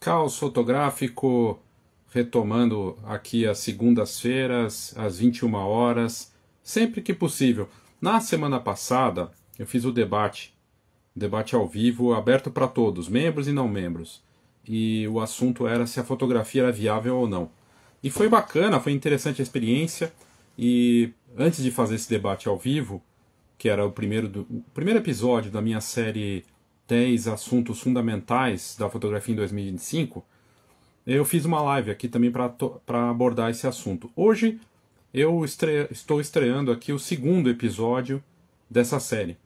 Caos fotográfico, retomando aqui às segundas-feiras, às 21 horas, sempre que possível. Na semana passada, eu fiz o debate ao vivo, aberto para todos, membros e não membros. E o assunto era se a fotografia era viável ou não. E foi bacana, foi interessante a experiência. E antes de fazer esse debate ao vivo, que era o primeiro episódio da minha série 10 assuntos fundamentais da fotografia em 2025, eu fiz uma live aqui também para abordar esse assunto. Hoje eu estou estreando aqui o segundo episódio dessa série.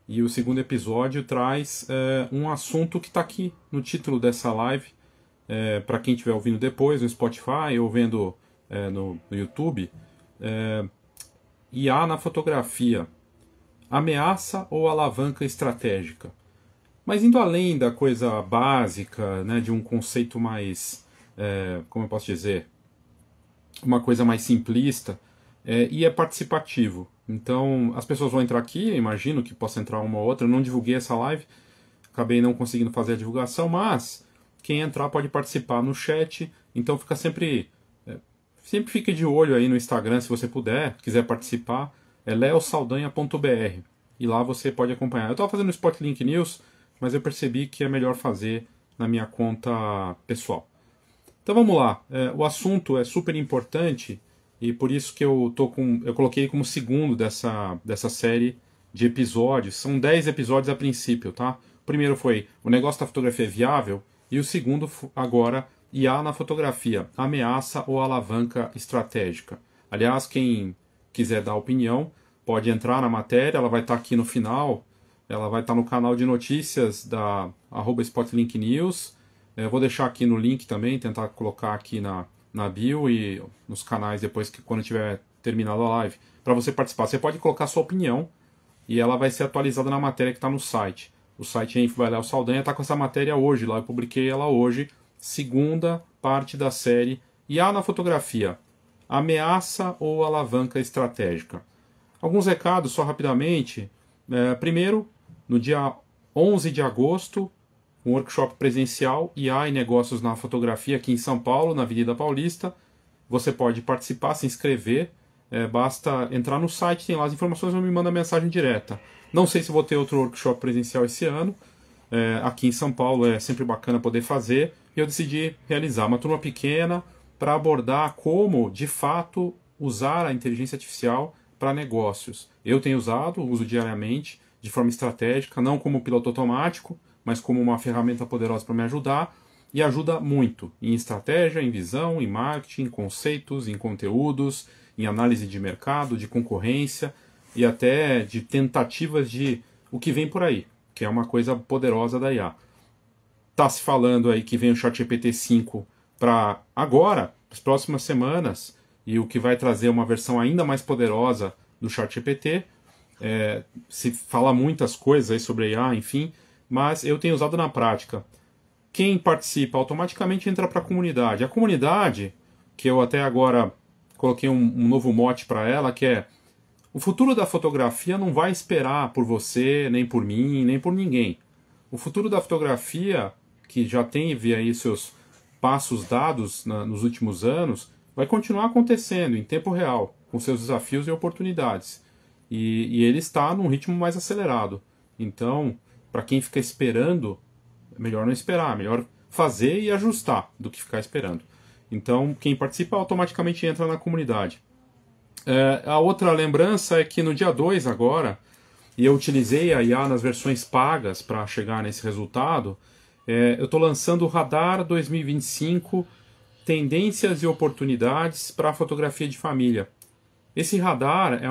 E o segundo episódio traz um assunto que está aqui no título dessa live. Para quem estiver ouvindo depois no Spotify ou vendo no YouTube. IA na fotografia. Ameaça ou alavanca estratégica? Mas indo além da coisa básica, né, de um conceito mais, como eu posso dizer, uma coisa mais simplista, e é participativo. Então, as pessoas vão entrar aqui, eu imagino que possa entrar uma ou outra, eu não divulguei essa live, acabei não conseguindo fazer a divulgação, mas quem entrar pode participar no chat, então fica sempre fique de olho aí no Instagram, se você puder, quiser participar, é leosaldanha.br, e lá você pode acompanhar. Eu estava fazendo o Spotlink News, mas eu percebi que é melhor fazer na minha conta pessoal. Então vamos lá, o assunto é super importante e por isso que eu coloquei como segundo dessa série de episódios. São 10 episódios a princípio, tá? O primeiro foi o negócio da fotografia é viável e o segundo agora IA na fotografia, ameaça ou alavanca estratégica. Aliás, quem quiser dar opinião pode entrar na matéria, ela vai estar aqui no final. Ela vai estar no canal de notícias da @SpotlinkNews. Eu vou deixar aqui no link também, tentar colocar aqui na bio e nos canais depois, quando tiver terminado a live, para você participar. Você pode colocar sua opinião e ela vai ser atualizada na matéria que está no site. O site é Info by Léo Saldanha, está com essa matéria hoje, lá eu publiquei ela hoje, segunda parte da série IA na fotografia, ameaça ou alavanca estratégica. Alguns recados só rapidamente. Primeiro, no dia 11 de agosto, um workshop presencial IA e negócios na fotografia aqui em São Paulo, na Avenida Paulista. Você pode participar, se inscrever, basta entrar no site, tem lá as informações ou me manda mensagem direta. Não sei se vou ter outro workshop presencial esse ano, aqui em São Paulo é sempre bacana poder fazer, e eu decidi realizar uma turma pequena para abordar como, de fato, usar a inteligência artificial para negócios. Eu tenho usado, uso diariamente, de forma estratégica, não como piloto automático, mas como uma ferramenta poderosa para me ajudar, e ajuda muito em estratégia, em visão, em marketing, em conceitos, em conteúdos, em análise de mercado, de concorrência e até de tentativas de o que vem por aí, que é uma coisa poderosa da IA. Está se falando aí que vem o ChatGPT 5 para agora, as próximas semanas, e o que vai trazer uma versão ainda mais poderosa do ChatGPT. Se fala muitas coisas aí sobre IA, enfim, mas eu tenho usado na prática. Quem participa automaticamente entra para a comunidade. A comunidade, que eu até agora coloquei um novo mote para ela, que é: o futuro da fotografia não vai esperar por você, nem por mim, nem por ninguém. O futuro da fotografia, que já teve aí seus passos dados nos últimos anos, vai continuar acontecendo em tempo real, com seus desafios e oportunidades. E ele está num ritmo mais acelerado. Então, para quem fica esperando, é melhor não esperar, é melhor fazer e ajustar do que ficar esperando. Então, quem participa automaticamente entra na comunidade. A outra lembrança é que no dia 2 agora, e eu utilizei a IA nas versões pagas para chegar nesse resultado, eu estou lançando o Radar 2025 Tendências e Oportunidades para a Fotografia de Família. Esse radar é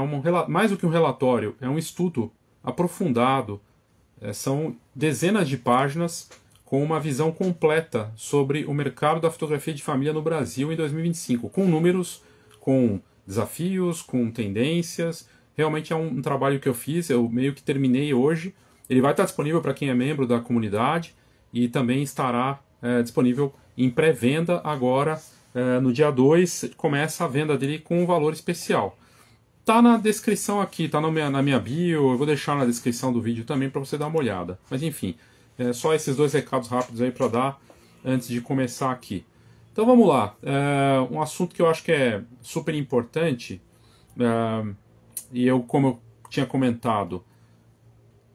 mais do que um relatório, é um estudo aprofundado. São dezenas de páginas com uma visão completa sobre o mercado da fotografia de família no Brasil em 2025, com números, com desafios, com tendências. Realmente é um trabalho que eu fiz, eu meio que terminei hoje. Ele vai estar disponível para quem é membro da comunidade e também estará disponível em pré-venda agora. No dia 2 começa a venda dele com um valor especial. Tá na descrição aqui, tá na minha bio, eu vou deixar na descrição do vídeo também para você dar uma olhada. Mas enfim, só esses dois recados rápidos aí para dar. antes de começar aqui. Então vamos lá, um assunto que eu acho que é super importante, e como eu tinha comentado,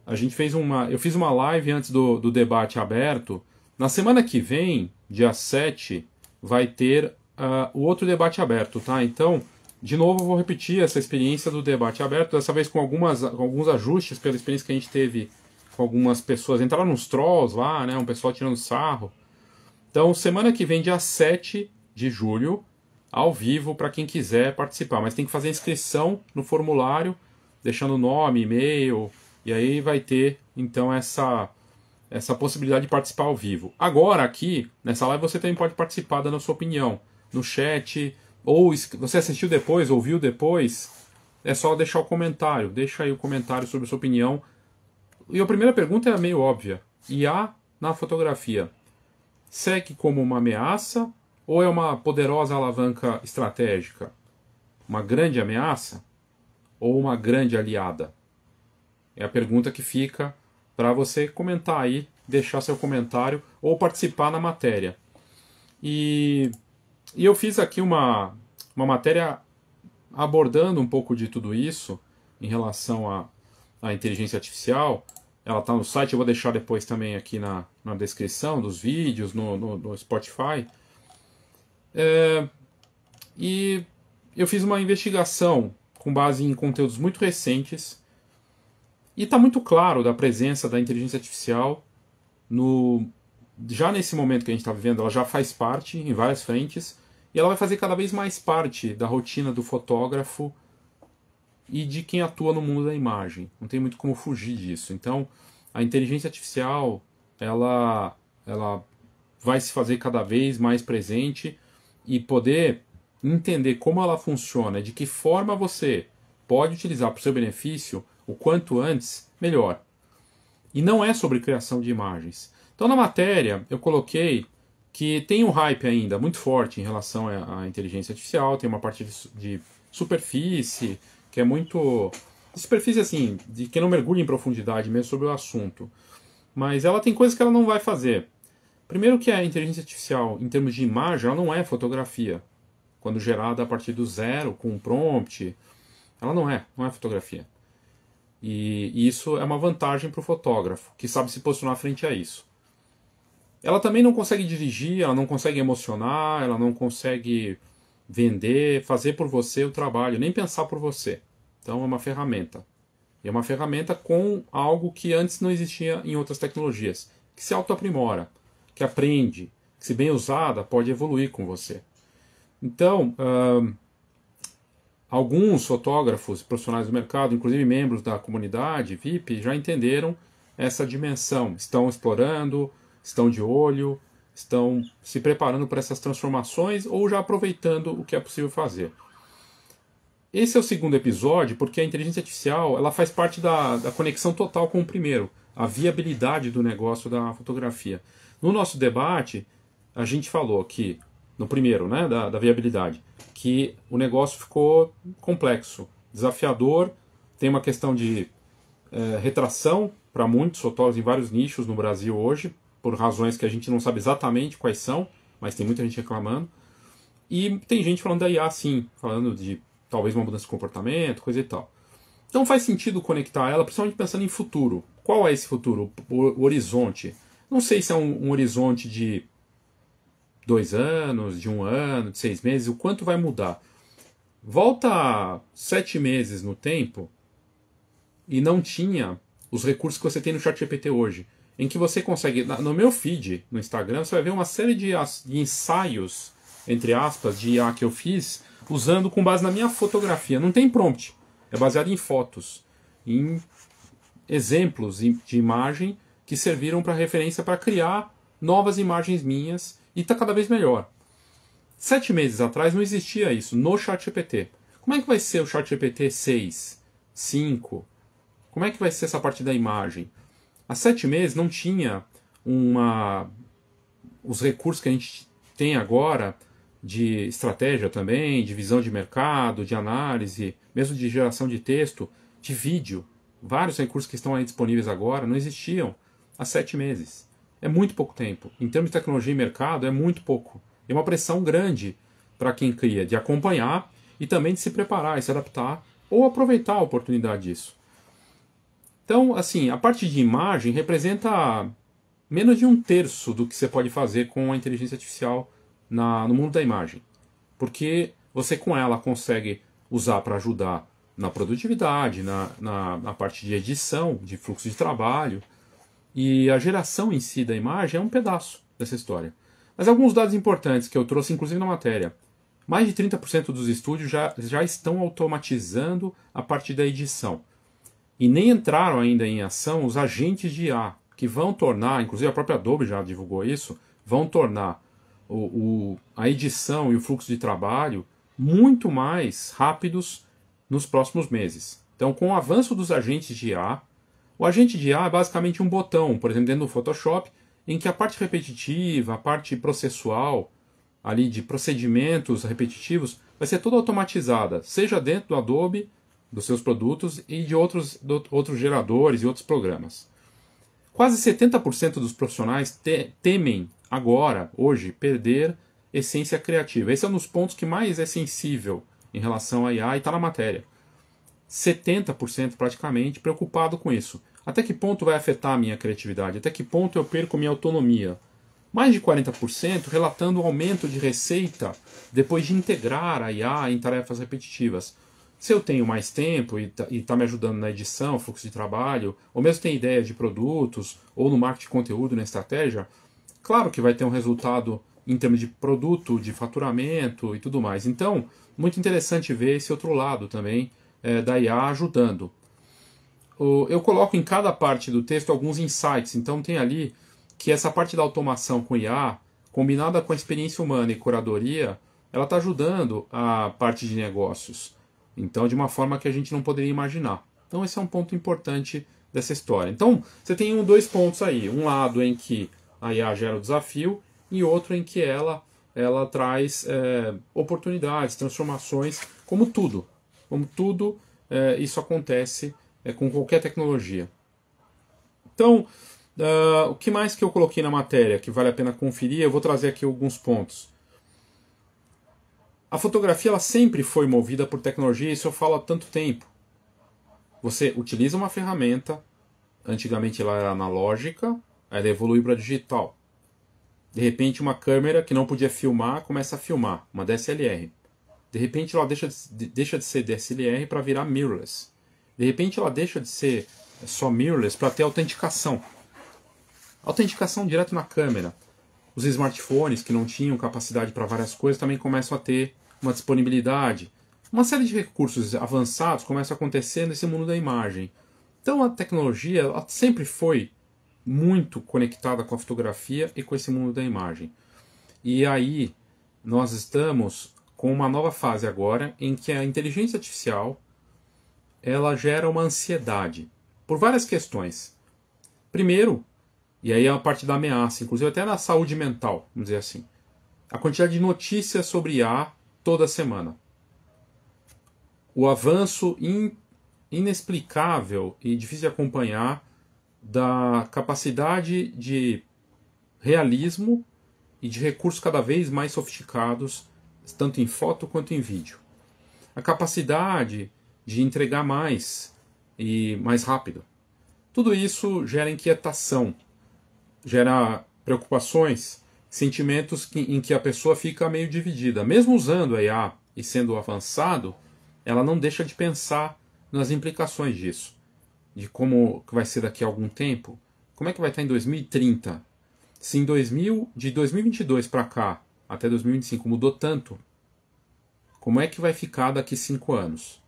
eu fiz uma live antes do debate aberto. Na semana que vem, dia 7, vai ter o outro debate aberto, tá? Então, de novo, eu vou repetir essa experiência do debate aberto, dessa vez com alguns ajustes pela experiência que a gente teve com algumas pessoas. Entraram nos trolls lá, né? Um pessoal tirando sarro. Então, semana que vem, dia 7 de julho, ao vivo, para quem quiser participar. Mas tem que fazer inscrição no formulário, deixando nome, e-mail, e aí vai ter, então, essa possibilidade de participar ao vivo. Agora, aqui, nessa live, você também pode participar dando a sua opinião no chat, ou você assistiu depois, ouviu depois, é só deixar o comentário. Deixa aí o comentário sobre a sua opinião. E a primeira pergunta é meio óbvia. IA na fotografia segue como uma ameaça ou é uma poderosa alavanca estratégica? Uma grande ameaça ou uma grande aliada? É a pergunta que fica para você comentar aí, deixar seu comentário ou participar na matéria. E eu fiz aqui uma matéria abordando um pouco de tudo isso em relação à inteligência artificial. Ela está no site, eu vou deixar depois também aqui na descrição dos vídeos, no Spotify. E eu fiz uma investigação com base em conteúdos muito recentes. E está muito claro da presença da inteligência artificial já nesse momento que a gente está vivendo. Ela já faz parte em várias frentes e ela vai fazer cada vez mais parte da rotina do fotógrafo e de quem atua no mundo da imagem. Não tem muito como fugir disso. Então, a inteligência artificial ela vai se fazer cada vez mais presente e poder entender como ela funciona, de que forma você pode utilizar para o seu benefício o quanto antes, melhor. E não é sobre criação de imagens. Então, na matéria, eu coloquei que tem um hype ainda muito forte em relação à inteligência artificial, tem uma parte de superfície, que é muito... Superfície, assim, de quem não mergulha em profundidade mesmo sobre o assunto. Mas ela tem coisas que ela não vai fazer. Primeiro que a inteligência artificial, em termos de imagem, ela não é fotografia. Quando gerada a partir do zero, com um prompt, ela não é fotografia. E isso é uma vantagem para o fotógrafo, que sabe se posicionar frente a isso. Ela também não consegue dirigir, ela não consegue emocionar, ela não consegue vender, fazer por você o trabalho, nem pensar por você. Então é uma ferramenta. E é uma ferramenta com algo que antes não existia em outras tecnologias, que se autoaprimora, que aprende, que se bem usada pode evoluir com você. Então, alguns fotógrafos profissionais do mercado, inclusive membros da comunidade VIP, já entenderam essa dimensão, estão explorando, estão de olho, estão se preparando para essas transformações ou já aproveitando o que é possível fazer. Esse é o segundo episódio porque a inteligência artificial ela faz parte da conexão total com o primeiro, a viabilidade do negócio da fotografia. No nosso debate, a gente falou que, no primeiro, né, da viabilidade, que o negócio ficou complexo, desafiador, tem uma questão de retração para muitos fotógrafos em vários nichos no Brasil hoje, por razões que a gente não sabe exatamente quais são, mas tem muita gente reclamando. E tem gente falando da IA sim, falando de talvez uma mudança de comportamento, coisa e tal. Então faz sentido conectar ela, principalmente pensando em futuro. Qual é esse futuro? O horizonte. Não sei se é um horizonte de 2 anos, de 1 ano, de 6 meses, o quanto vai mudar. Volta 7 meses no tempo e não tinha os recursos que você tem no ChatGPT hoje, em que você consegue, no meu feed, no Instagram, você vai ver uma série de ensaios, entre aspas, de IA que eu fiz, usando com base na minha fotografia. Não tem prompt, é baseado em fotos, em exemplos de imagem que serviram para referência para criar novas imagens minhas e está cada vez melhor. 7 meses atrás não existia isso no ChatGPT. Como é que vai ser o ChatGPT 6, 5? Como é que vai ser essa parte da imagem? Há 7 meses não tinha os recursos que a gente tem agora de estratégia também, de visão de mercado, de análise, mesmo de geração de texto, de vídeo. Vários recursos que estão aí disponíveis agora não existiam há 7 meses. é muito pouco tempo. Em termos de tecnologia e mercado, é muito pouco. É uma pressão grande para quem cria, de acompanhar e também de se preparar e se adaptar ou aproveitar a oportunidade disso. Então, assim, a parte de imagem representa menos de 1/3 do que você pode fazer com a inteligência artificial no mundo da imagem. Porque você com ela consegue usar para ajudar na produtividade, na parte de edição, de fluxo de trabalho, e a geração em si da imagem é um pedaço dessa história. Mas alguns dados importantes que eu trouxe, inclusive na matéria. Mais de 30% dos estúdios já estão automatizando a parte da edição. E nem entraram ainda em ação os agentes de IA, que vão tornar, inclusive a própria Adobe já divulgou isso, vão tornar a edição e o fluxo de trabalho muito mais rápidos nos próximos meses. Então, com o avanço dos agentes de IA, o agente de IA é basicamente um botão, por exemplo, dentro do Photoshop, em que a parte repetitiva, a parte processual, ali de procedimentos repetitivos, vai ser toda automatizada, seja dentro do Adobe, dos seus produtos e de outros geradores e outros programas. Quase 70% dos profissionais temem agora, hoje, perder essência criativa. Esse é um dos pontos que mais é sensível em relação à IA e está na matéria. 70% praticamente preocupado com isso. Até que ponto vai afetar a minha criatividade? Até que ponto eu perco minha autonomia? Mais de 40% relatando o aumento de receita depois de integrar a IA em tarefas repetitivas. Se eu tenho mais tempo e está me ajudando na edição, fluxo de trabalho, ou mesmo tem ideia de produtos, ou no marketing de conteúdo, na estratégia, claro que vai ter um resultado em termos de produto, de faturamento e tudo mais. Então, muito interessante ver esse outro lado também da IA ajudando. Eu coloco em cada parte do texto alguns insights, então tem ali que essa parte da automação com IA, combinada com a experiência humana e curadoria, ela está ajudando a parte de negócios. Então, de uma forma que a gente não poderia imaginar. Então, esse é um ponto importante dessa história. Então, você tem dois pontos aí. Um lado em que a IA gera o desafio e outro em que ela traz oportunidades, transformações, como tudo. Como tudo, isso acontece com qualquer tecnologia. Então, o que mais que eu coloquei na matéria que vale a pena conferir? Eu vou trazer aqui alguns pontos. A fotografia ela sempre foi movida por tecnologia, isso eu falo há tanto tempo. Você utiliza uma ferramenta, antigamente ela era analógica, aí ela evoluiu para digital. De repente uma câmera que não podia filmar começa a filmar, uma DSLR. De repente ela deixa de ser DSLR para virar mirrorless. De repente ela deixa de ser só mirrorless para ter autenticação. Autenticação direto na câmera. Os smartphones que não tinham capacidade para várias coisas também começam a ter uma disponibilidade. Uma série de recursos avançados começam a acontecer nesse mundo da imagem. Então a tecnologia ela sempre foi muito conectada com a fotografia e com esse mundo da imagem. E aí nós estamos com uma nova fase agora em que a inteligência artificial ela gera uma ansiedade por várias questões. Primeiro, e aí é a parte da ameaça, inclusive até na saúde mental, vamos dizer assim. A quantidade de notícias sobre IA toda semana. O avanço inexplicável e difícil de acompanhar da capacidade de realismo e de recursos cada vez mais sofisticados, tanto em foto quanto em vídeo. A capacidade de entregar mais e mais rápido. Tudo isso gera inquietação, gera preocupações, sentimentos em que a pessoa fica meio dividida. Mesmo usando a IA e sendo avançado, ela não deixa de pensar nas implicações disso. De como vai ser daqui a algum tempo. Como é que vai estar em 2030? Se de 2022 para cá, até 2025, mudou tanto, como é que vai ficar daqui 5 anos?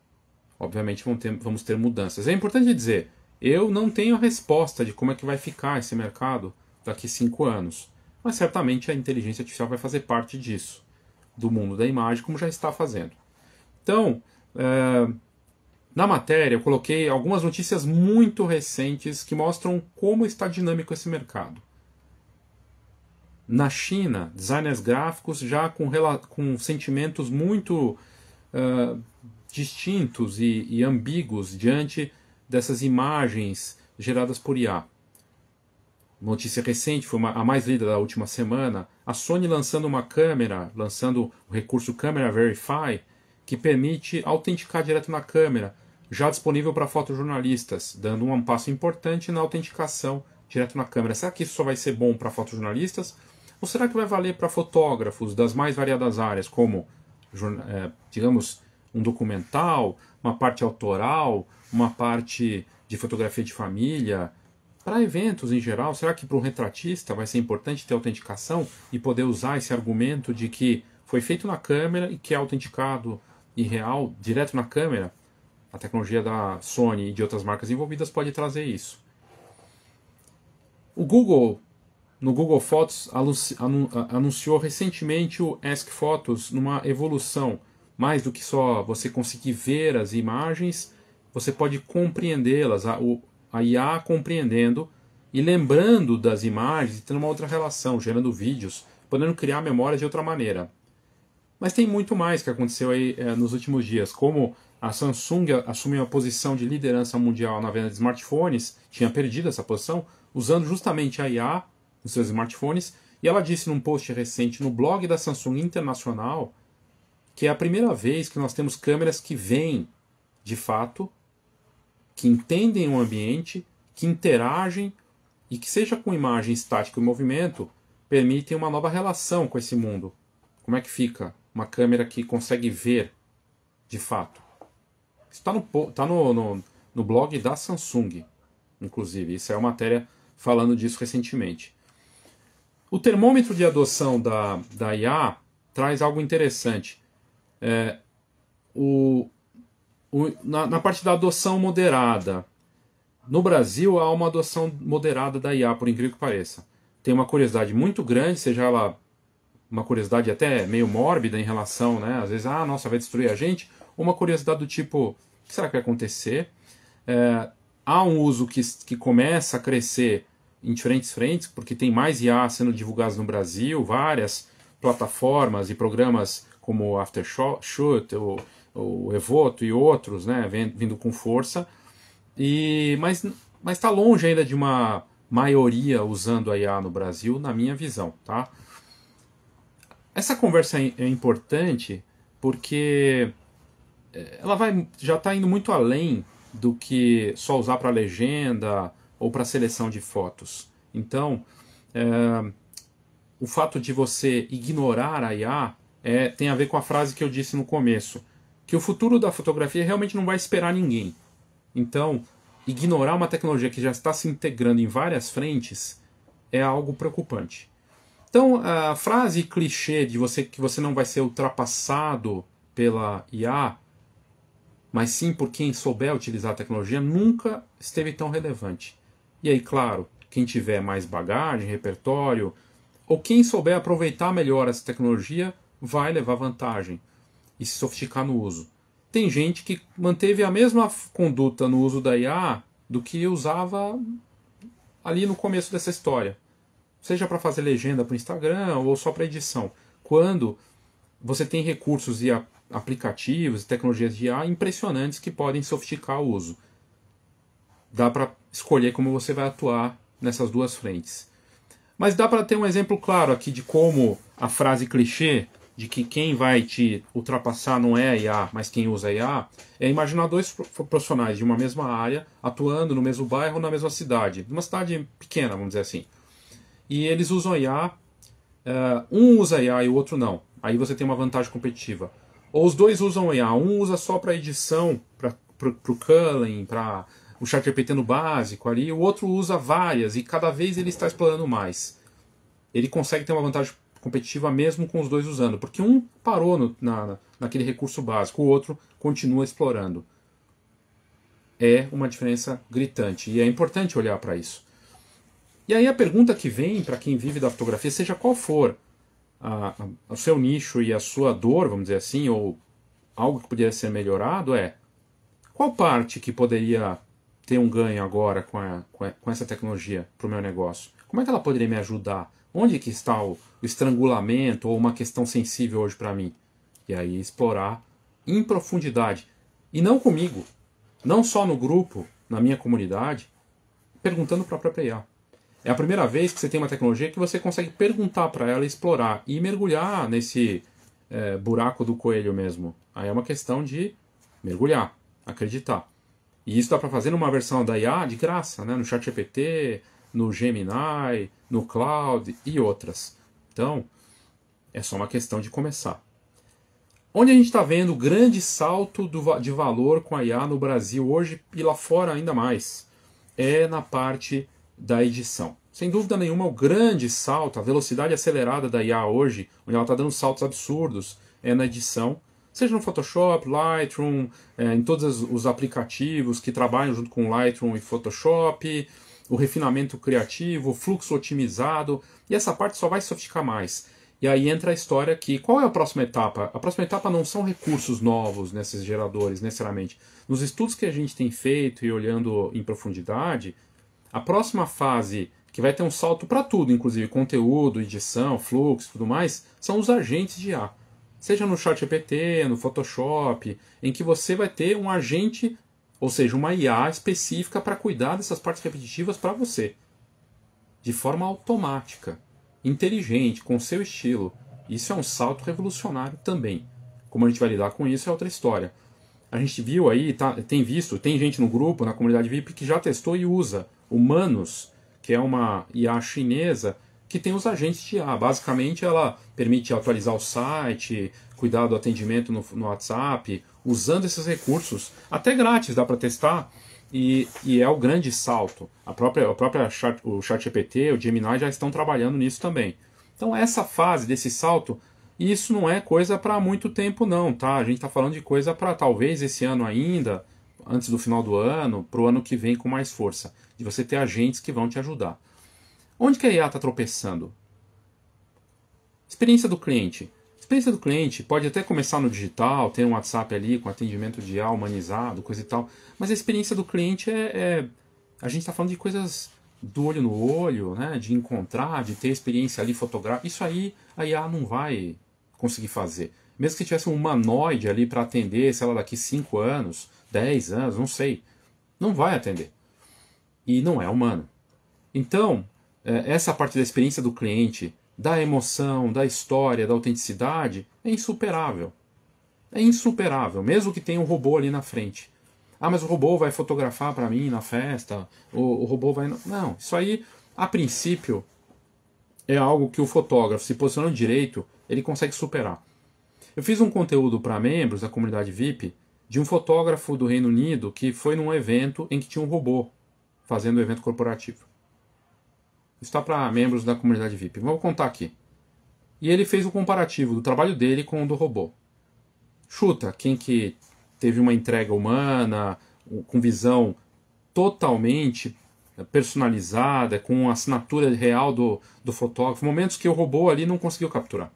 Obviamente vamos ter mudanças. É importante dizer, eu não tenho a resposta de como é que vai ficar esse mercado daqui 5 anos. Mas certamente a inteligência artificial vai fazer parte disso, do mundo da imagem, como já está fazendo. Então, na matéria eu coloquei algumas notícias muito recentes que mostram como está dinâmico esse mercado. Na China, designers gráficos já com sentimentos muito distintos e ambíguos diante dessas imagens geradas por IA. notícia recente, foi a mais lida da última semana, a Sony lançando uma câmera, lançando o recurso Camera Verify, que permite autenticar direto na câmera, já disponível para fotojornalistas, dando um passo importante na autenticação direto na câmera. Será que isso só vai ser bom para fotojornalistas? Ou será que vai valer para fotógrafos das mais variadas áreas, como, digamos, um documental, uma parte autoral, uma parte de fotografia de família, para eventos em geral? Será que para um retratista vai ser importante ter autenticação e poder usar esse argumento de que foi feito na câmera e que é autenticado e real direto na câmera? A tecnologia da Sony e de outras marcas envolvidas pode trazer isso. O Google, no Google Fotos, anunciou recentemente o Ask Photos numa evolução. Mais do que só você conseguir ver as imagens, você pode compreendê-las, a IA compreendendo e lembrando das imagens e tendo uma outra relação, gerando vídeos, podendo criar memórias de outra maneira. Mas tem muito mais que aconteceu aí nos últimos dias, como a Samsung assumiu uma posição de liderança mundial na venda de smartphones, tinha perdido essa posição, usando justamente a IA nos seus smartphones, e ela disse num post recente no blog da Samsung Internacional que é a primeira vez que nós temos câmeras que veem, de fato, que entendem o ambiente, que interagem e que, seja com imagem estática e movimento, permitem uma nova relação com esse mundo. Como é que fica uma câmera que consegue ver, de fato? Isso está no blog da Samsung, inclusive. Isso é uma matéria falando disso recentemente. O termômetro de adoção da IA traz algo interessante. Na parte da adoção moderada, no Brasil há uma adoção moderada da IA, por incrível que pareça. Tem uma curiosidade muito grande, seja ela uma curiosidade até meio mórbida em relação, né? Às vezes, nossa, vai destruir a gente. Ou uma curiosidade do tipo, o que será que vai acontecer? Há um uso que começa a crescer em diferentes frentes, porque tem mais IA sendo divulgados no Brasil, várias plataformas e programas como o Aftershoot, o Evoto e outros, né, vindo com força. Mas está longe ainda de uma maioria usando a IA no Brasil, na minha visão. Tá? Essa conversa é importante porque ela já está indo muito além do que só usar para legenda ou para seleção de fotos. Então, o fato de você ignorar a IA tem a ver com a frase que eu disse no começo, que o futuro da fotografia realmente não vai esperar ninguém. Então, ignorar uma tecnologia que já está se integrando em várias frentes é algo preocupante. Então, a frase clichê de que você não vai ser ultrapassado pela IA, mas sim por quem souber utilizar a tecnologia, nunca esteve tão relevante. E aí, claro, quem tiver mais bagagem, repertório, ou quem souber aproveitar melhor essa tecnologia, vai levar vantagem e se sofisticar no uso. Tem gente que manteve a mesma conduta no uso da IA do que usava ali no começo dessa história. Seja para fazer legenda para o Instagram ou só para edição. Quando você tem recursos e aplicativos e tecnologias de IA impressionantes que podem sofisticar o uso. Dá para escolher como você vai atuar nessas duas frentes. Mas dá para ter um exemplo claro aqui de como a frase clichê de que quem vai te ultrapassar não é a IA, mas quem usa a IA, é imaginar dois profissionais de uma mesma área atuando no mesmo bairro ou na mesma cidade. Uma cidade pequena, vamos dizer assim. E eles usam a IA, um usa a IA e o outro não. Aí você tem uma vantagem competitiva. Ou os dois usam a IA, um usa só para edição, para o culling, para o ChatGPT no básico ali, o outro usa várias e cada vez ele está explorando mais. Ele consegue ter uma vantagem competitiva mesmo com os dois usando, porque um parou naquele recurso básico, o outro continua explorando. É uma diferença gritante e é importante olhar para isso. E aí a pergunta que vem para quem vive da fotografia, seja qual for o seu nicho e a sua dor, vamos dizer assim, ou algo que poderia ser melhorado, é qual parte que poderia ter um ganho agora com essa tecnologia para o meu negócio? Como é que ela poderia me ajudar? Onde que está o estrangulamento ou uma questão sensível hoje para mim? E aí explorar em profundidade. E não comigo, não só no grupo, na minha comunidade, perguntando para a própria IA. É a primeira vez que você tem uma tecnologia que você consegue perguntar para ela, explorar e mergulhar nesse buraco do coelho mesmo. Aí é uma questão de mergulhar, acreditar. E isso dá para fazer numa versão da IA de graça, né? No ChatGPT, no Gemini, no Cloud e outras. Então, é só uma questão de começar. Onde a gente está vendo o grande salto de valor com a IA no Brasil hoje e lá fora ainda mais, é na parte da edição. Sem dúvida nenhuma, o grande salto, a velocidade acelerada da IA hoje, onde ela está dando saltos absurdos, é na edição. Seja no Photoshop, Lightroom, em todos os aplicativos que trabalham junto com Lightroom e Photoshop, o refinamento criativo, o fluxo otimizado, e essa parte só vai sofisticar mais. E aí entra a história que, qual é a próxima etapa? A próxima etapa não são recursos novos nesses geradores, necessariamente. Nos estudos que a gente tem feito e olhando em profundidade, a próxima fase, que vai ter um salto para tudo, inclusive conteúdo, edição, fluxo e tudo mais, são os agentes de IA. Seja no ChatGPT, no Photoshop, em que você vai ter um agente, ou seja, uma IA específica para cuidar dessas partes repetitivas para você. De forma automática, inteligente, com seu estilo. Isso é um salto revolucionário também. Como a gente vai lidar com isso é outra história. A gente viu aí, tem visto, tem gente no grupo, na comunidade VIP, que já testou e usa o Manus, que é uma IA chinesa, que tem os agentes de IA. Basicamente, ela permite atualizar o site, cuidar do atendimento no WhatsApp, usando esses recursos, até grátis, dá para testar, e é o grande salto. O ChatGPT, o Gemini já estão trabalhando nisso também. Então essa fase desse salto, isso não é coisa para muito tempo não, tá? A gente está falando de coisa para talvez esse ano ainda, antes do final do ano, para o ano que vem com mais força, de você ter agentes que vão te ajudar. Onde que a IA está tropeçando? Experiência do cliente. Experiência do cliente pode até começar no digital, ter um WhatsApp ali com atendimento de IA humanizado, coisa e tal, mas a experiência do cliente a gente está falando de coisas do olho no olho, né? De encontrar, de ter experiência ali fotográfica. Isso aí a IA não vai conseguir fazer. Mesmo que tivesse um humanoide ali para atender, sei lá, daqui 5 anos, 10 anos, não sei. Não vai atender. E não é humano. Então, essa parte da experiência do cliente, da emoção, da história, da autenticidade, é insuperável. É insuperável, mesmo que tenha um robô ali na frente. Ah, mas o robô vai fotografar para mim na festa, o robô vai... Não, isso aí, a princípio, é algo que o fotógrafo, se posicionando direito, ele consegue superar. Eu fiz um conteúdo para membros da comunidade VIP de um fotógrafo do Reino Unido que foi num evento em que tinha um robô fazendo o evento corporativo. Isso está para membros da comunidade VIP. Vou contar aqui. E ele fez o comparativo do trabalho dele com o do robô. Chuta, quem que teve uma entrega humana, com visão totalmente personalizada, com assinatura real do fotógrafo, momentos que o robô ali não conseguiu capturar.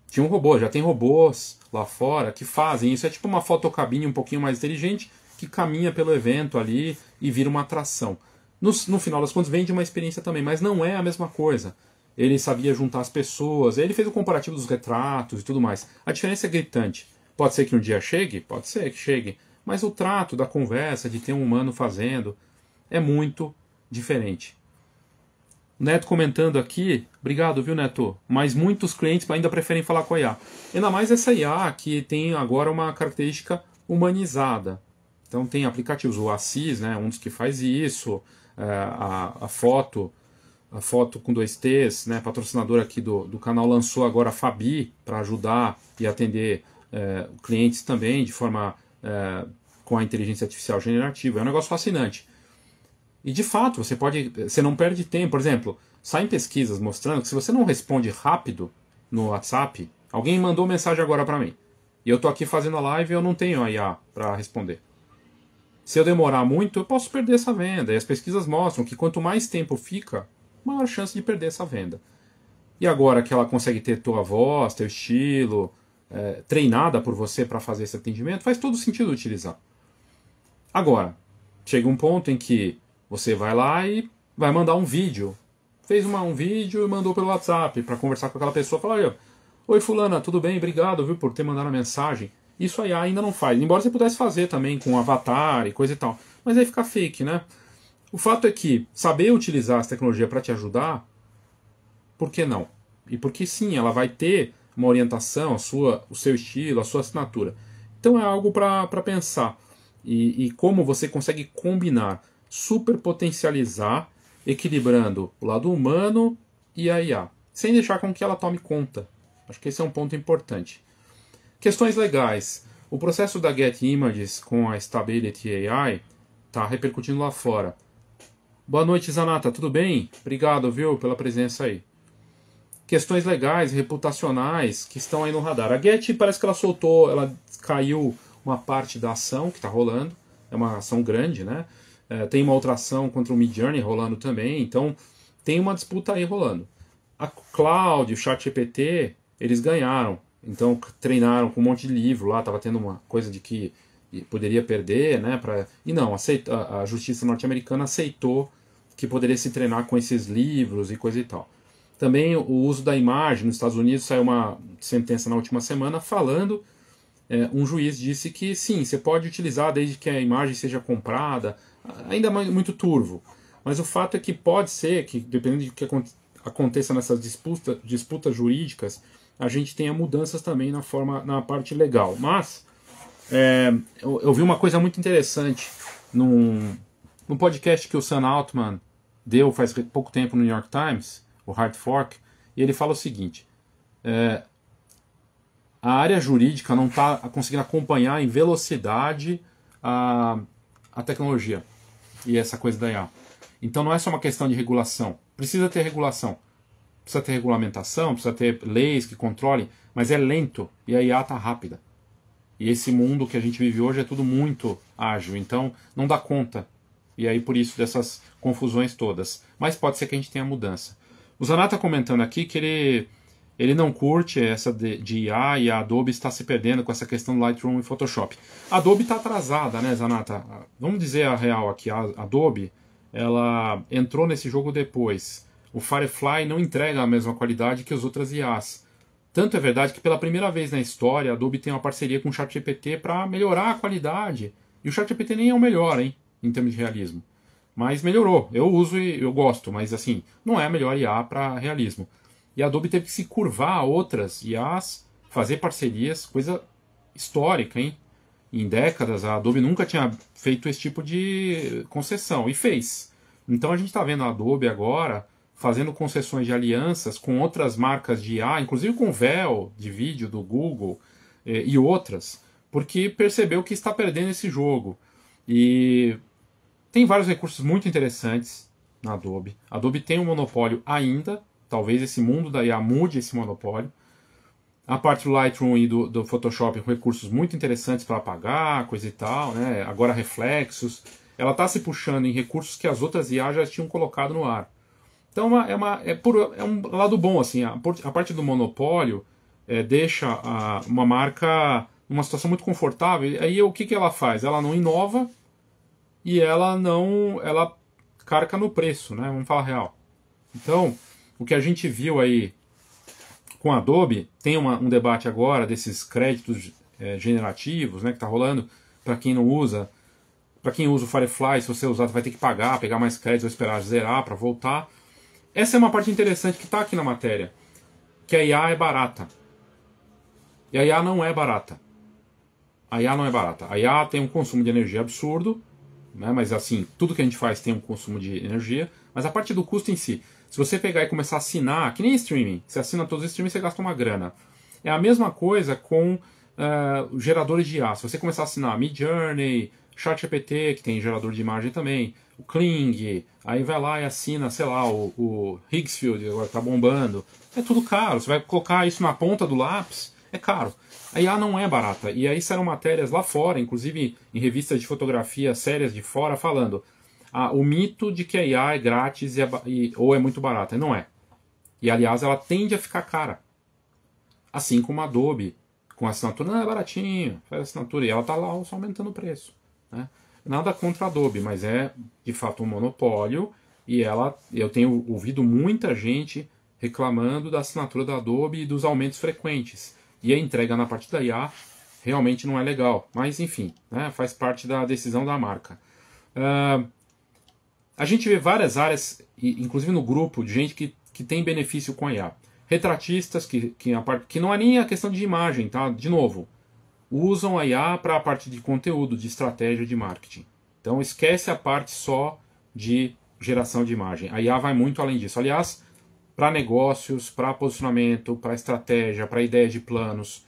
Tinha um robô, já tem robôs lá fora que fazem isso. É tipo uma fotocabine um pouquinho mais inteligente que caminha pelo evento ali e vira uma atração. No final das contas vende uma experiência também, mas não é a mesma coisa. Ele sabia juntar as pessoas, ele fez o comparativo dos retratos e tudo mais. A diferença é gritante. Pode ser que um dia chegue? Pode ser que chegue. Mas o trato da conversa, de ter um humano fazendo, é muito diferente. Neto comentando aqui, obrigado, viu, Neto? Mas muitos clientes ainda preferem falar com a IA. Ainda mais essa IA que tem agora uma característica humanizada. Então tem aplicativos, o Assis, né, um dos que faz isso, a foto com 2 T's, né, patrocinador aqui do canal, lançou agora a Fabi para ajudar e atender clientes também de forma com a inteligência artificial generativa. É um negócio fascinante. E de fato, você não perde tempo. Por exemplo, saem pesquisas mostrando que se você não responde rápido no WhatsApp, alguém mandou mensagem agora para mim, e eu estou aqui fazendo a live e eu não tenho a IA para responder. Se eu demorar muito, eu posso perder essa venda. E as pesquisas mostram que quanto mais tempo fica, maior chance de perder essa venda. E agora que ela consegue ter tua voz, teu estilo, treinada por você para fazer esse atendimento, faz todo sentido utilizar. Agora, chega um ponto em que você vai lá e vai mandar um vídeo. Fez um vídeo e mandou pelo WhatsApp para conversar com aquela pessoa. Fala, oi fulana, tudo bem? Obrigado, viu, por ter mandado a mensagem. Isso aí ainda não faz. Embora você pudesse fazer também com avatar e coisa e tal. Mas aí fica fake, né? O fato é que saber utilizar essa tecnologia para te ajudar, por que não? E porque sim, ela vai ter uma orientação, o seu estilo, a sua assinatura. Então é algo para pensar. E como você consegue combinar, superpotencializar, equilibrando o lado humano e a IA, sem deixar com que ela tome conta. Acho que esse é um ponto importante. Questões legais. O processo da Get Images com a Stability AI está repercutindo lá fora. Boa noite, Zanata, tudo bem? Obrigado, viu, pela presença aí. Questões legais, reputacionais, que estão aí no radar. A Get parece que ela soltou, ela caiu uma parte da ação que está rolando, é uma ação grande, né? Tem uma outra ação contra o Midjourney rolando também, então tem uma disputa aí rolando. A Cloud, o ChatGPT, eles ganharam, então treinaram com um monte de livro lá, estava tendo uma coisa de que poderia perder, né? E não, a justiça norte-americana aceitou que poderia se treinar com esses livros e coisa e tal. Também o uso da imagem, nos Estados Unidos saiu uma sentença na última semana falando, um juiz disse que sim, você pode utilizar desde que a imagem seja comprada, ainda muito turvo. Mas o fato é que pode ser que, dependendo do que aconteça nessas disputas jurídicas, a gente tenha mudanças também na parte legal. Mas eu vi uma coisa muito interessante num podcast que o Sam Altman deu faz pouco tempo no New York Times, o Hard Fork, e ele fala o seguinte: a área jurídica não está conseguindo acompanhar em velocidade a tecnologia e essa coisa da IA. Então não é só uma questão de regulação. Precisa ter regulação, precisa ter regulamentação, precisa ter leis que controlem, mas é lento e a IA está rápida. E esse mundo que a gente vive hoje é tudo muito ágil, então não dá conta. E aí por isso dessas confusões todas. Mas pode ser que a gente tenha mudança. O Zanata está comentando aqui que ele não curte essa de IA e a Adobe está se perdendo com essa questão do Lightroom e Photoshop. A Adobe está atrasada, né, Zanata? Vamos dizer a real aqui. A Adobe, ela entrou nesse jogo depois. O Firefly não entrega a mesma qualidade que as outras IAs. Tanto é verdade que pela primeira vez na história a Adobe tem uma parceria com o ChatGPT para melhorar a qualidade. E o ChatGPT nem é o melhor, hein, em termos de realismo. Mas melhorou. Eu uso e eu gosto, mas assim, não é a melhor IA para realismo. E a Adobe teve que se curvar a outras IAs, fazer parcerias, coisa histórica, hein? Em décadas a Adobe nunca tinha feito esse tipo de concessão, e fez. Então a gente está vendo a Adobe agora fazendo concessões de alianças com outras marcas de IA, inclusive com o Véu de vídeo do Google e outras, porque percebeu que está perdendo esse jogo. E tem vários recursos muito interessantes na Adobe. A Adobe tem um monopólio ainda, talvez esse mundo da IA mude esse monopólio. A parte do Lightroom e do Photoshop com recursos muito interessantes para apagar, coisa e tal, né? Agora reflexos. Ela está se puxando em recursos que as outras IA já tinham colocado no ar. Então é um lado bom, assim, a parte do monopólio deixa uma marca numa situação muito confortável. E aí o que ela faz? Ela não inova e ela carca no preço, né? Vamos falar real. Então, o que a gente viu aí com a Adobe, tem um debate agora desses créditos generativos, né, que está rolando, para quem não usa. Para quem usa o Firefly, se você usar, vai ter que pagar, pegar mais créditos, ou esperar zerar para voltar. Essa é uma parte interessante que está aqui na matéria, que a IA é barata. E a IA não é barata. A IA não é barata. A IA tem um consumo de energia absurdo, né, mas assim, tudo que a gente faz tem um consumo de energia, mas a parte do custo em si, se você pegar e começar a assinar, que nem streaming, você assina todos os streaming, você gasta uma grana. É a mesma coisa com geradores de IA. Se você começar a assinar Midjourney, ChatGPT, que tem gerador de imagem também, o Kling, aí vai lá e assina, sei lá, o Higgsfield, agora tá bombando. É tudo caro. Você vai colocar isso na ponta do lápis, é caro. A IA não é barata. E aí saíram matérias lá fora, inclusive em revistas de fotografia sérias de fora, falando o mito de que a IA é grátis ou é muito barata. Não é. E aliás, ela tende a ficar cara. Assim como a Adobe, com a assinatura, não é baratinho, faz assinatura, e ela está lá só aumentando o preço. Né? Nada contra a Adobe, mas é de fato um monopólio, e eu tenho ouvido muita gente reclamando da assinatura da Adobe e dos aumentos frequentes. E a entrega na parte da IA realmente não é legal. Mas enfim, né, faz parte da decisão da marca. A gente vê várias áreas, inclusive no grupo, de gente que tem benefício com a IA. Retratistas, que não é nem a questão de imagem, tá? De novo, usam a IA para a parte de conteúdo, de estratégia de marketing. Então esquece a parte só de geração de imagem. A IA vai muito além disso. Aliás, para negócios, para posicionamento, para estratégia, para ideia de planos.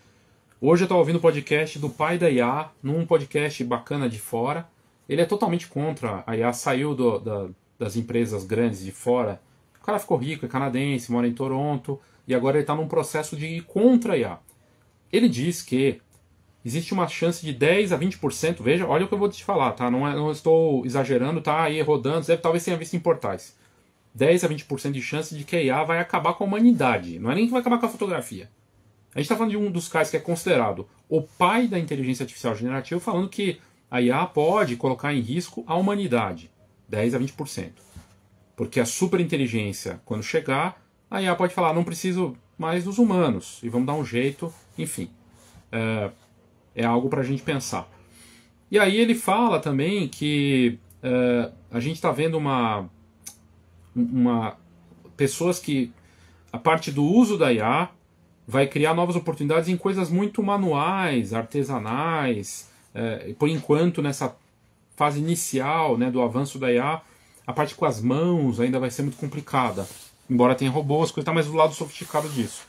Hoje eu estava ouvindo o podcast do pai da IA, num podcast bacana de fora. Ele é totalmente contra. A IA saiu das empresas grandes de fora. O cara ficou rico, é canadense, mora em Toronto, e agora ele está num processo de ir contra a IA. Ele diz que existe uma chance de 10 a 20%, veja, olha o que eu vou te falar, tá? Não estou exagerando, tá aí rodando, talvez tenha visto em portais. 10 a 20% de chance de que a IA vai acabar com a humanidade. Não é nem que vai acabar com a fotografia. A gente está falando de um dos caras que é considerado o pai da inteligência artificial generativa, falando que a IA pode colocar em risco a humanidade. 10 a 20%. Porque a superinteligência, quando chegar, a IA pode falar, não preciso mais dos humanos, e vamos dar um jeito, enfim. É algo para a gente pensar. E aí ele fala também que a gente está vendo pessoas que a parte do uso da IA vai criar novas oportunidades em coisas muito manuais, artesanais. Por enquanto, nessa fase inicial, né, do avanço da IA, a parte com as mãos ainda vai ser muito complicada. Embora tenha robôs, coisa, mas do lado sofisticado disso.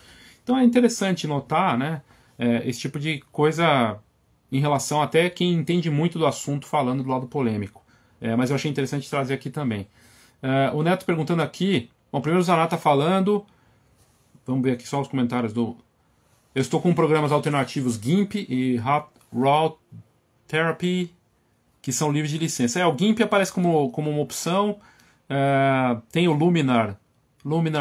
Então é interessante notar, né, esse tipo de coisa em relação até quem entende muito do assunto falando do lado polêmico. Mas eu achei interessante trazer aqui também. O Neto perguntando aqui. Bom, primeiro o Zanata falando. Vamos ver aqui só os comentários do. Eu estou com programas alternativos GIMP e Raw Therapy, que são livres de licença. O GIMP aparece como uma opção. Tem o Luminar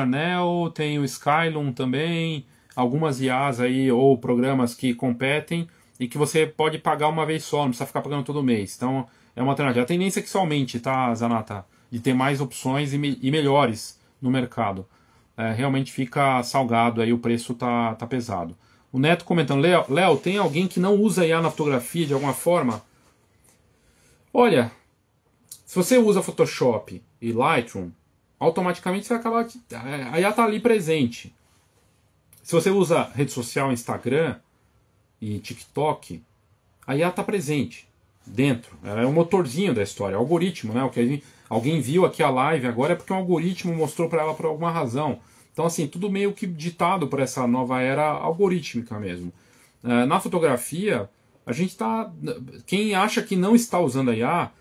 Neo, tem o Skylum também. Algumas IAs aí, ou programas que competem e que você pode pagar uma vez só, não precisa ficar pagando todo mês. Então é uma alternativa. A tendência é que isso aumente, tá, Zanata? De ter mais opções e melhores no mercado. Realmente fica salgado, aí o preço tá pesado. O Neto comentando, Léo, tem alguém que não usa IA na fotografia de alguma forma? Olha, se você usa Photoshop e Lightroom, automaticamente você vai acabar... A IA está ali presente. Se você usa rede social, Instagram e TikTok, a IA está presente dentro. Ela é o motorzinho da história, é o algoritmo, né? O que alguém viu aqui a live agora é porque um algoritmo mostrou para ela por alguma razão. Então, assim, tudo meio que ditado por essa nova era algorítmica mesmo. Na fotografia, a gente está... Quem acha que não está usando a IA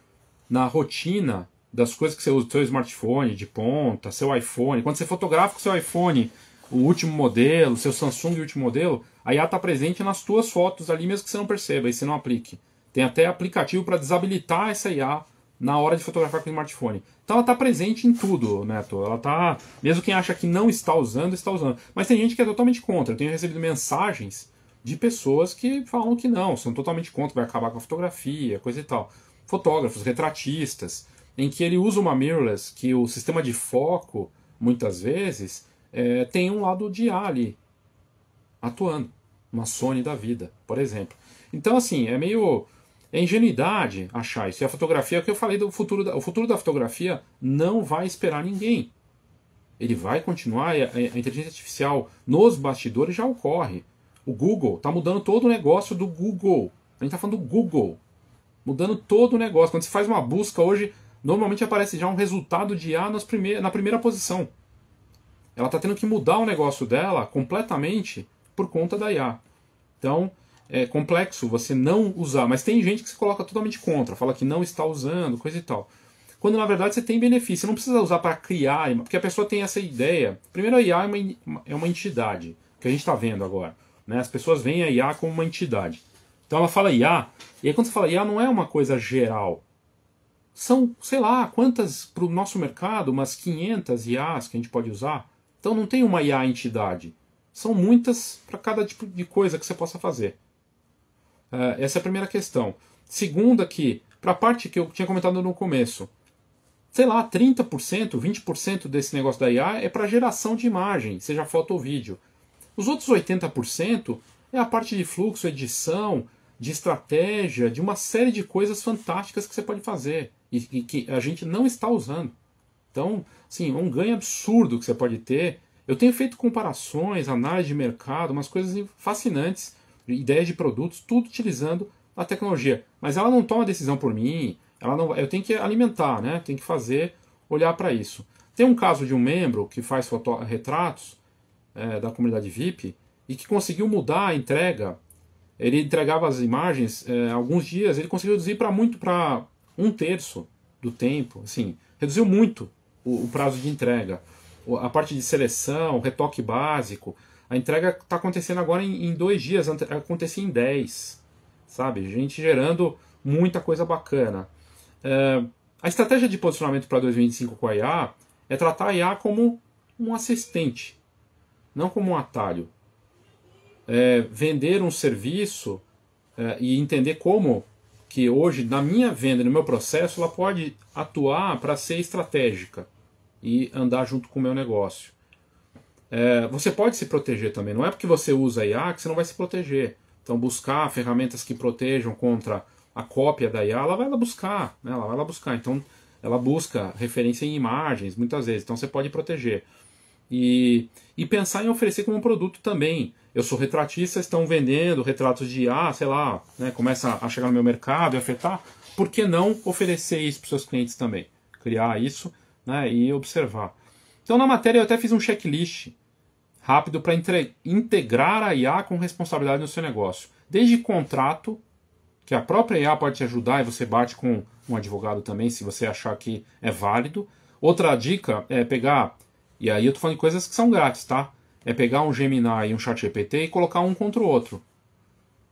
na rotina das coisas que você usa, seu smartphone de ponta, seu iPhone, quando você fotografa com seu iPhone, o último modelo, seu Samsung último modelo, a IA está presente nas tuas fotos ali, mesmo que você não perceba e você não aplique. Tem até aplicativo para desabilitar essa IA na hora de fotografar com o smartphone. Então ela está presente em tudo, Neto. Ela tá, mesmo quem acha que não está usando, está usando. Mas tem gente que é totalmente contra. Eu tenho recebido mensagens de pessoas que falam que não, são totalmente contra, vai acabar com a fotografia, coisa e tal. Fotógrafos, retratistas, em que ele usa uma mirrorless, que o sistema de foco, muitas vezes, tem um lado de IA ali, atuando. Uma Sony da vida, por exemplo. Então, assim, é meio... É ingenuidade achar isso. E a fotografia, é o que eu falei do futuro. O futuro da fotografia não vai esperar ninguém. Ele vai continuar. A inteligência artificial nos bastidores já ocorre. O Google está mudando todo o negócio do Google. A gente está falando do Google. Mudando todo o negócio. Quando você faz uma busca hoje, normalmente aparece já um resultado de IA na primeira posição. Ela está tendo que mudar o negócio dela completamente por conta da IA. Então... é complexo você não usar, mas tem gente que se coloca totalmente contra, fala que não está usando, coisa e tal. Quando na verdade você tem benefício, você não precisa usar para criar, porque a pessoa tem essa ideia. Primeiro, a IA é uma entidade, que a gente está vendo agora. Né? As pessoas veem a IA como uma entidade. Então ela fala IA, e aí quando você fala IA não é uma coisa geral. São, sei lá, quantas para o nosso mercado, umas 500 IAs que a gente pode usar. Então não tem uma IA entidade. São muitas para cada tipo de coisa que você possa fazer. Essa é a primeira questão. Segunda, que, para a parte que eu tinha comentado no começo, sei lá, 30%, 20% desse negócio da IA é para geração de imagem, seja foto ou vídeo. Os outros 80% é a parte de fluxo, edição, de estratégia, de uma série de coisas fantásticas que você pode fazer. e que a gente não está usando. Então, assim, é um ganho absurdo que você pode ter. Eu tenho feito comparações, análise de mercado, umas coisas fascinantes, ideias de produtos, tudo utilizando a tecnologia. Mas ela não toma decisão por mim, ela não, eu tenho que alimentar, né? Tenho que fazer, olhar para isso. Tem um caso de um membro que faz retratos da comunidade VIP e que conseguiu mudar a entrega. Ele entregava as imagens alguns dias, ele conseguiu reduzir para 1/3 do tempo, assim, reduziu muito o prazo de entrega. A parte de seleção, retoque básico, a entrega está acontecendo agora em 2 dias, acontecia em 10, sabe? Gente gerando muita coisa bacana. A estratégia de posicionamento para 2025 com a IA é tratar a IA como um assistente, não como um atalho. Vender um serviço e entender como que hoje, na minha venda, no meu processo, ela pode atuar para ser estratégica e andar junto com o meu negócio. Você pode se proteger também. Não é porque você usa a IA que você não vai se proteger. Então, buscar ferramentas que protejam contra a cópia da IA, ela vai lá buscar. Né? Ela vai lá buscar. Então, ela busca referência em imagens, muitas vezes. Então, você pode proteger. E pensar em oferecer como um produto também. Eu sou retratista, estão vendendo retratos de IA, sei lá, né, começa a chegar no meu mercado e afetar. Por que não oferecer isso para os seus clientes também? Criar isso, né, e observar. Então na matéria eu até fiz um checklist rápido para integrar a IA com responsabilidade no seu negócio. Desde contrato, que a própria IA pode te ajudar e você bate com um advogado também, se você achar que é válido. Outra dica é pegar, e aí eu estou falando de coisas que são grátis, tá? É pegar um Gemini e um ChatGPT e colocar um contra o outro.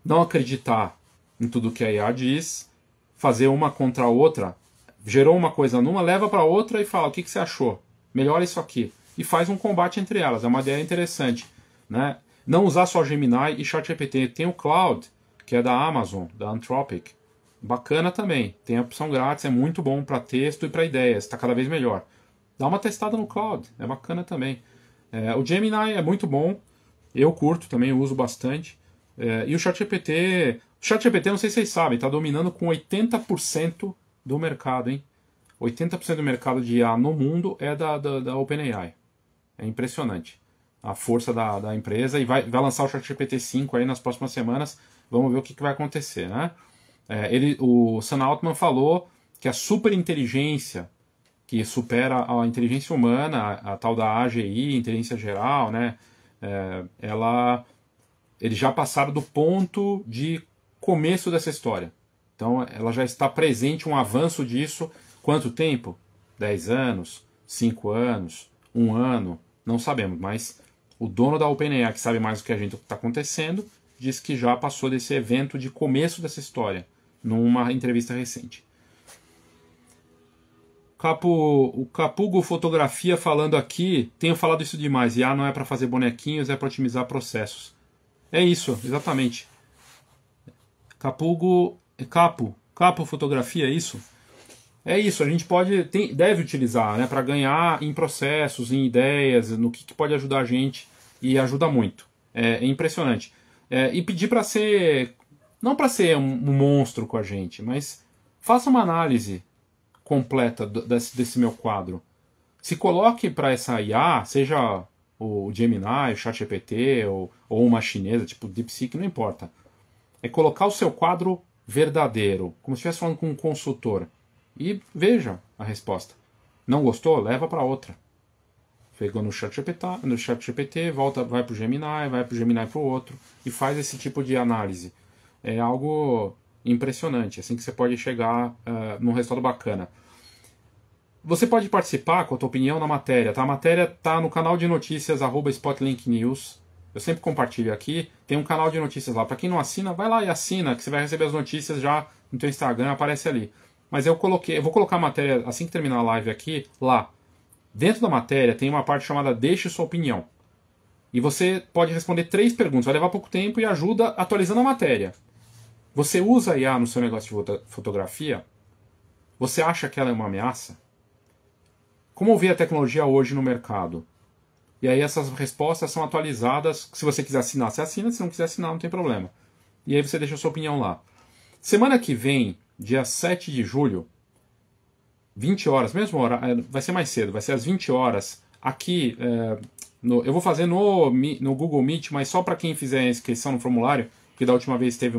Não acreditar em tudo que a IA diz, fazer uma contra a outra, gerou uma coisa numa, leva para outra e fala, o que você achou? Melhora isso aqui. E faz um combate entre elas, é uma ideia interessante. Né? Não usar só Gemini e ChatGPT. Tem o Cloud, que é da Amazon, da Anthropic. Bacana também, tem a opção grátis, é muito bom para texto e para ideias, está cada vez melhor. Dá uma testada no Cloud, é bacana também. O Gemini é muito bom, eu curto também, eu uso bastante. E o ChatGPT, não sei se vocês sabem, está dominando com 80% do mercado, hein? 80% do mercado de IA no mundo é da OpenAI. É impressionante a força da empresa, e vai lançar o ChatGPT 5 aí nas próximas semanas, vamos ver o que vai acontecer, né? O Sam Altman falou que a superinteligência, que supera a inteligência humana, a tal da AGI, inteligência geral, né? Eles já passaram do ponto de começo dessa história. Então ela já está presente, um avanço disso. Quanto tempo? 10 anos? 5 anos? 1 ano? Não sabemos, mas o dono da OpenAI, que sabe mais do que a gente o que está acontecendo, diz que já passou desse evento de começo dessa história, numa entrevista recente. O Capugo Fotografia falando aqui, tenho falado isso demais, IA não é para fazer bonequinhos, é para otimizar processos. É isso, exatamente. Capo Fotografia, é isso? É isso, a gente deve utilizar, né, para ganhar em processos, em ideias, no que pode ajudar a gente, e ajuda muito. É impressionante. E pedir para ser, não para ser um monstro com a gente, mas faça uma análise completa desse meu quadro. Se coloque para essa IA, seja o Gemini, o ChatGPT ou uma chinesa, tipo DeepSeek, não importa. É colocar o seu quadro verdadeiro, como se estivesse falando com um consultor. E veja a resposta. Não gostou? Leva para outra. Pegou no ChatGPT, vai para o Gemini, vai para o Gemini para o outro e faz esse tipo de análise. É algo impressionante, assim que você pode chegar num resultado bacana. Você pode participar com a tua opinião na matéria, tá? A matéria está no canal de notícias @SpotLinkNews. Eu sempre compartilho aqui. Tem um canal de notícias lá. Para quem não assina, vai lá e assina, que você vai receber as notícias já no teu Instagram, aparece ali. Mas eu vou colocar a matéria, assim que terminar a live aqui, lá. Dentro da matéria tem uma parte chamada Deixe Sua Opinião. E você pode responder 3 perguntas. Vai levar pouco tempo e ajuda atualizando a matéria. Você usa a IA no seu negócio de fotografia? Você acha que ela é uma ameaça? Como vê a tecnologia hoje no mercado? E aí essas respostas são atualizadas. Se você quiser assinar, você assina. Se não quiser assinar, não tem problema. E aí você deixa a sua opinião lá. Semana que vem, dia 7 de julho, 20 horas, mesmo hora, vai ser mais cedo, vai ser às 20 horas, aqui, eu vou fazer no Google Meet, mas só para quem fizer a inscrição no formulário, porque da última vez teve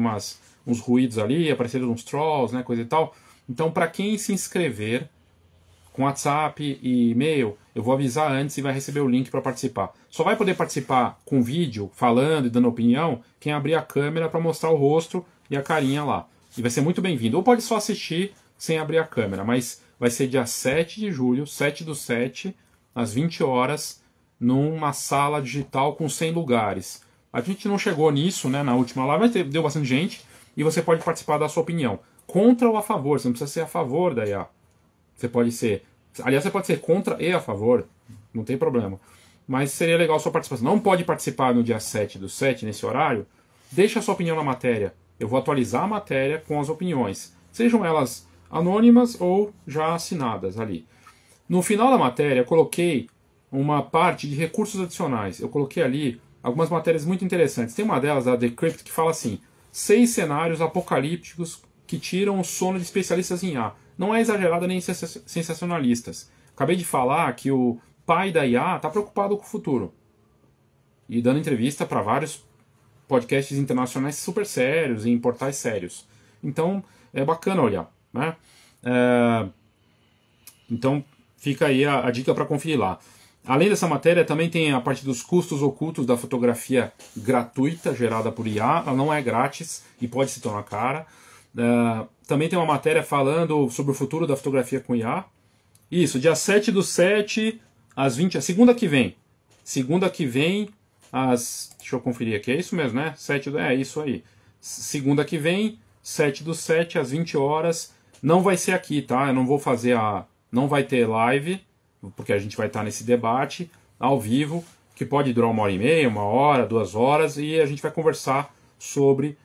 uns ruídos ali, apareceram uns trolls, né, coisa e tal. Então, para quem se inscrever com WhatsApp e e-mail, eu vou avisar antes e vai receber o link para participar. Só vai poder participar com vídeo, falando e dando opinião, quem abrir a câmera para mostrar o rosto e a carinha lá. E vai ser muito bem-vindo. Ou pode só assistir sem abrir a câmera, mas vai ser dia 7 de julho, 7/7, às 20 horas, numa sala digital com 100 lugares. A gente não chegou nisso, né, na última live, mas deu bastante gente, e você pode participar da sua opinião. Contra ou a favor, você não precisa ser a favor da IA. Você pode ser... Aliás, você pode ser contra e a favor, não tem problema. Mas seria legal a sua participação. Não pode participar no dia 7/7, nesse horário, deixa a sua opinião na matéria. Eu vou atualizar a matéria com as opiniões. Sejam elas anônimas ou já assinadas ali. No final da matéria, eu coloquei uma parte de recursos adicionais. Eu coloquei ali algumas matérias muito interessantes. Tem uma delas, a Decrypt, que fala assim: 6 cenários apocalípticos que tiram o sono de especialistas em IA. Não é exagerada nem sensacionalistas. Acabei de falar que o pai da IA está preocupado com o futuro. E dando entrevista para vários podcasts internacionais super sérios e em portais sérios. Então, é bacana olhar, né? Então, fica aí a dica para conferir lá. Além dessa matéria, também tem a parte dos custos ocultos da fotografia gratuita gerada por IA. Ela não é grátis e pode se tornar cara. Também tem uma matéria falando sobre o futuro da fotografia com IA. Isso, dia 7/7, às 20... Segunda que vem. Segunda que vem, deixa eu conferir aqui, é isso mesmo, né? É isso aí. Segunda que vem, 7/7, às 20 horas. Não vai ser aqui, tá? Eu não vou fazer Não vai ter live, porque a gente vai estar nesse debate ao vivo, que pode durar 1h30, 1 hora, 2 horas, e a gente vai conversar sobre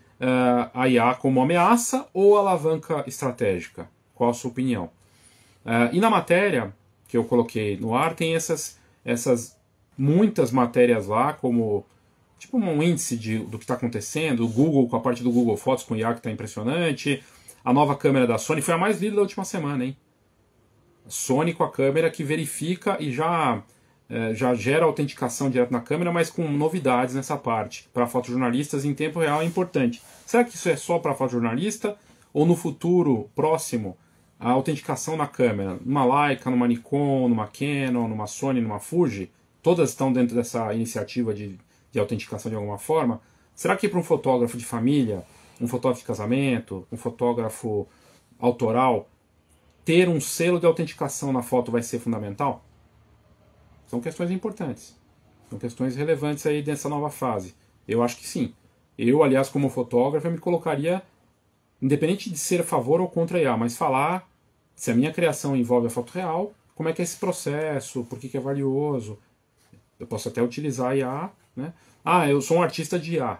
a IA como ameaça ou alavanca estratégica. Qual a sua opinião? E na matéria que eu coloquei no ar, tem essas muitas matérias lá, como tipo um índice do que está acontecendo, o Google com a parte do Google Fotos com IA que está impressionante, a nova câmera da Sony, foi a mais lida da última semana, hein? Sony com a câmera que verifica e já gera autenticação direto na câmera, mas com novidades nessa parte. Para fotojornalistas em tempo real é importante. Será que isso é só para fotojornalista? Ou no futuro próximo, a autenticação na câmera? Numa Leica, numa Nikon, numa Canon, numa Sony, numa Fuji? Todas estão dentro dessa iniciativa de autenticação de alguma forma? Será que para um fotógrafo de família, um fotógrafo de casamento, um fotógrafo autoral, ter um selo de autenticação na foto vai ser fundamental? São questões importantes. São questões relevantes aí dessa nova fase. Eu acho que sim. Eu, aliás, como fotógrafo, eu me colocaria, independente de ser a favor ou contra a IA, mas falar se a minha criação envolve a foto real, como é que é esse processo, por que é valioso. Eu posso até utilizar a IA, né? Eu sou um artista de IA.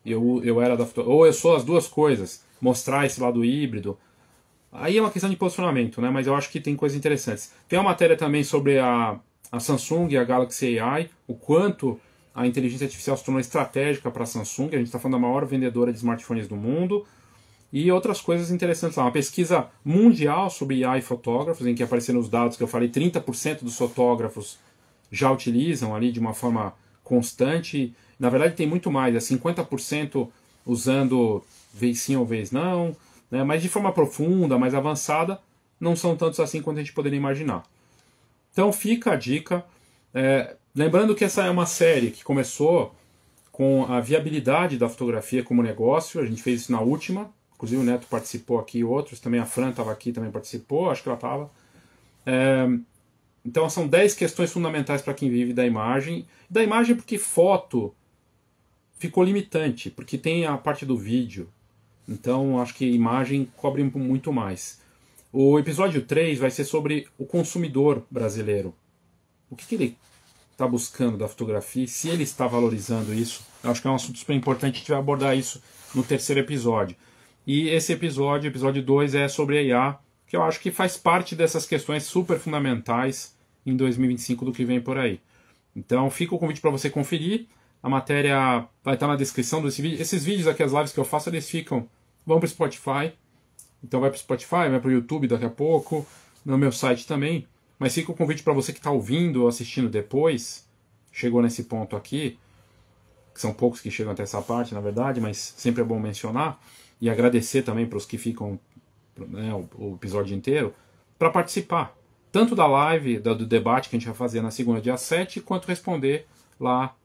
Eu era da fotografia. Ou eu sou as duas coisas. Mostrar esse lado híbrido. Aí é uma questão de posicionamento, né? Mas eu acho que tem coisas interessantes. Tem uma matéria também sobre a Samsung e a Galaxy AI, o quanto a inteligência artificial se tornou estratégica para a Samsung. A gente está falando da maior vendedora de smartphones do mundo. E outras coisas interessantes lá. Uma pesquisa mundial sobre IA e fotógrafos, em que apareceram os dados que eu falei, 30% dos fotógrafos já utilizam ali de uma forma constante. Na verdade tem muito mais, 50% usando vez sim ou vez não, né? Mas de forma profunda, mais avançada, não são tantos assim quanto a gente poderia imaginar. Então fica a dica. Lembrando que essa é uma série que começou com a viabilidade da fotografia como negócio. A gente fez isso na última. Inclusive o Neto participou aqui, outros também. A Fran estava aqui, também participou. Acho que ela estava. Então são 10 questões fundamentais para quem vive da imagem. Da imagem porque foto ficou limitante. Porque tem a parte do vídeo. Então acho que imagem cobre muito mais. O episódio 3 vai ser sobre o consumidor brasileiro. O que ele está buscando da fotografia e se ele está valorizando isso. Eu acho que é um assunto super importante, a gente vai abordar isso no terceiro episódio. E esse episódio 2, é sobre a IA, que eu acho que faz parte dessas questões super fundamentais em 2025 do que vem por aí. Então fica o convite para você conferir. A matéria vai estar na descrição desse vídeo. Esses vídeos aqui, as lives que eu faço, vão para o Spotify. Então vai para o Spotify, vai para o YouTube daqui a pouco, no meu site também, mas fica o convite para você que está ouvindo ou assistindo depois, chegou nesse ponto aqui, que são poucos que chegam até essa parte, na verdade, mas sempre é bom mencionar, e agradecer também para os que ficam, né, o episódio inteiro, para participar, tanto da live, do debate que a gente vai fazer na segunda, dia 7, quanto responder lá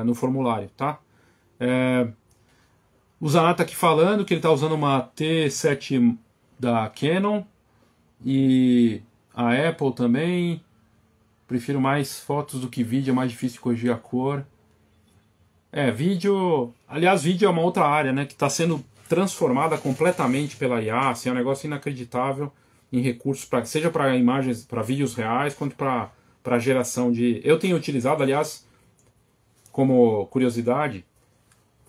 no formulário, tá? O Zanata tá aqui falando que ele está usando uma T7 da Canon, e a Apple também. Prefiro mais fotos do que vídeo, é mais difícil de corrigir a cor. Vídeo... Aliás, vídeo é uma outra área, né, que está sendo transformada completamente pela IA, assim, é um negócio inacreditável em recursos, seja para imagens, para vídeos reais, quanto para geração de... Eu tenho utilizado, aliás, como curiosidade,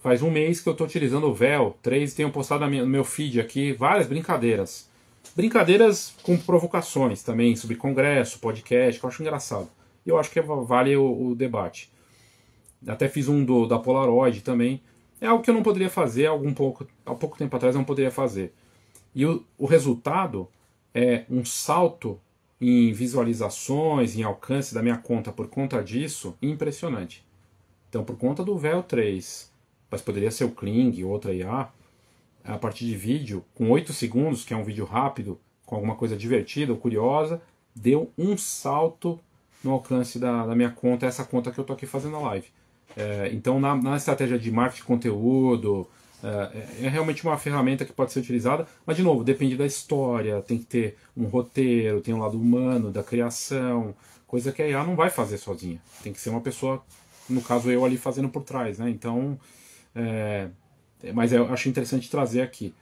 faz um mês que eu estou utilizando o Vel 3 e tenho postado no meu feed aqui várias brincadeiras. Brincadeiras com provocações também, sobre congresso, podcast, que eu acho engraçado. E eu acho que vale o debate. Até fiz um da Polaroid também. É algo que eu não poderia fazer, há pouco tempo atrás eu não poderia fazer. E o resultado é um salto em visualizações, em alcance da minha conta por conta disso, impressionante. Então, por conta do Vel 3, mas poderia ser o Kling, outra IA, a partir de vídeo, com 8 segundos, que é um vídeo rápido, com alguma coisa divertida ou curiosa, deu um salto no alcance da minha conta, essa conta que eu estou aqui fazendo a live. Então, na estratégia de marketing de conteúdo, é realmente uma ferramenta que pode ser utilizada, mas, de novo, depende da história, tem que ter um roteiro, tem um lado humano, da criação, coisa que a IA não vai fazer sozinha. Tem que ser uma pessoa, no caso eu ali fazendo por trás, né? Então, mas eu acho interessante trazer aqui.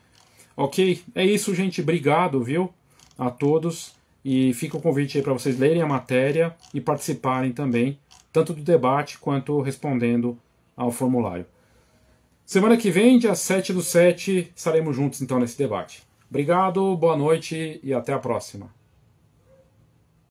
Ok? É isso, gente. Obrigado, viu? A todos. E fica o convite aí para vocês lerem a matéria e participarem também, tanto do debate quanto respondendo ao formulário. Semana que vem, dia 7/7, estaremos juntos então nesse debate. Obrigado, boa noite e até a próxima.